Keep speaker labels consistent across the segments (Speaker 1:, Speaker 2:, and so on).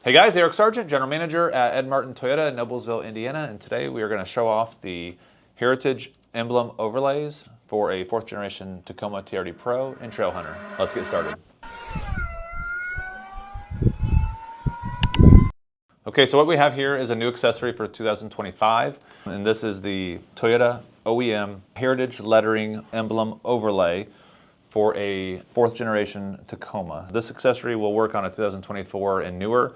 Speaker 1: Hey guys, Eric Sargent, General Manager at Ed Martin Toyota in Noblesville, Indiana, and today we are going to show off the Heritage Emblem overlays for a 4th generation Tacoma TRD Pro and Trailhunter. Let's get started. Okay, so what we have here is a new accessory for 2025, and this is the Toyota OEM Heritage Lettering Emblem Overlay for a 4th generation Tacoma. This accessory will work on a 2024 and newer,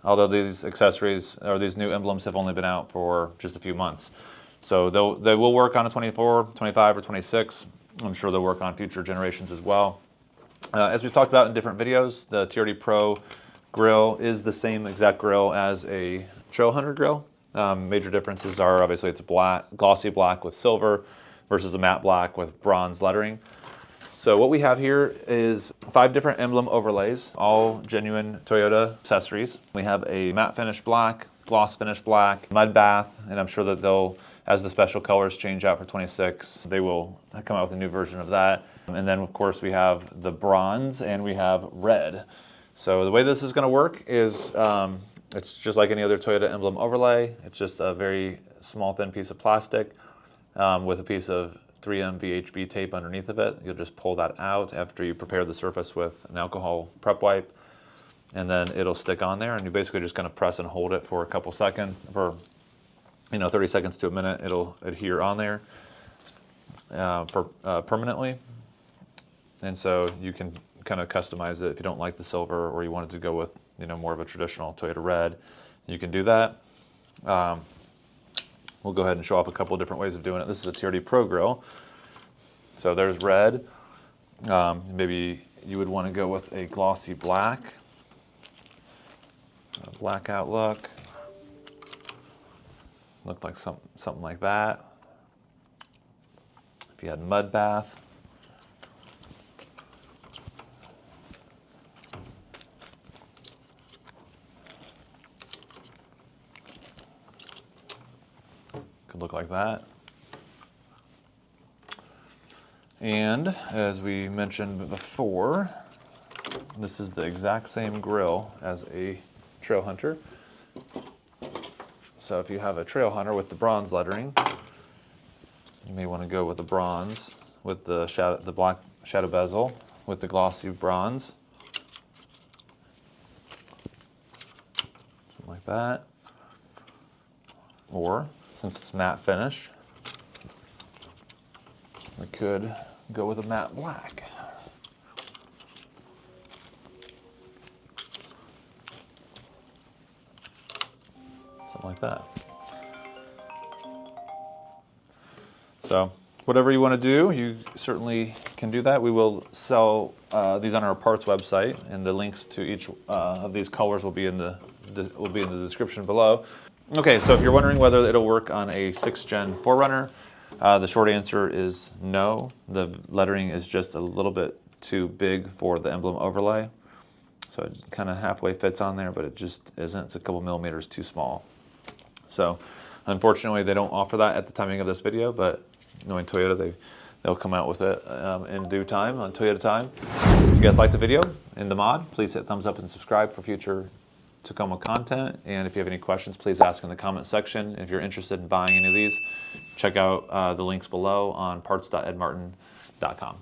Speaker 1: although these accessories or these new emblems have only been out for just a few months. So they will work on a 24, 25, or 26. I'm sure they'll work on future generations as well. As we've talked about in different videos, the TRD Pro grill is the same exact grill as a Trailhunter grill. Major differences are obviously it's black, glossy black with silver versus a matte black with bronze lettering. So what we have here is 5 different emblem overlays, all genuine Toyota accessories. We have a matte finish black, gloss finish black, MUDBATH, and I'm sure that they'll, as the special colors change out for 26, they will come out with a new version of that. And then of course we have the bronze and we have red. So the way this is going to work is it's just like any other Toyota emblem overlay. It's just a very small thin piece of plastic with a piece of 3M VHB tape underneath of it. You'll just pull that out after you prepare the surface with an alcohol prep wipe, and then it'll stick on there, and you're basically just going to press and hold it for a couple seconds, for 30 seconds to a minute. It'll adhere on there permanently, and so you can kind of customize it if you don't like the silver or you wanted to go with more of a traditional Toyota red. You can do that. We'll go ahead and show off a couple of different ways of doing it. This is a TRD Pro grill. So there's red. Maybe you would want to go with a glossy black, a blackout look. Look like something like that. If you had MUDBATH. Could look like that. And as we mentioned before, this is the exact same grill as a Trailhunter. So if you have a Trailhunter with the bronze lettering, you may want to go with the bronze with the black shadow bezel with the glossy bronze. Something like that. Or since it's matte finish, we could go with a matte black. Something like that. So whatever you want to do, you certainly can do that. We will sell these on our parts website, and the links to each of these colors will be in the description below. Okay, so if you're wondering whether it'll work on a 6th gen 4Runner, the short answer is no. The lettering is just a little bit too big for the emblem overlay. So it kind of halfway fits on there, but it just isn't. It's a couple millimeters too small. So unfortunately, they don't offer that at the timing of this video, but knowing Toyota, they'll come out with it in due time, on Toyota time. If you guys liked the video and the mod, please hit thumbs up and subscribe for future Tacoma content, and if you have any questions, please ask in the comment section. If you're interested in buying any of these, check out the links below on parts.edmartin.com.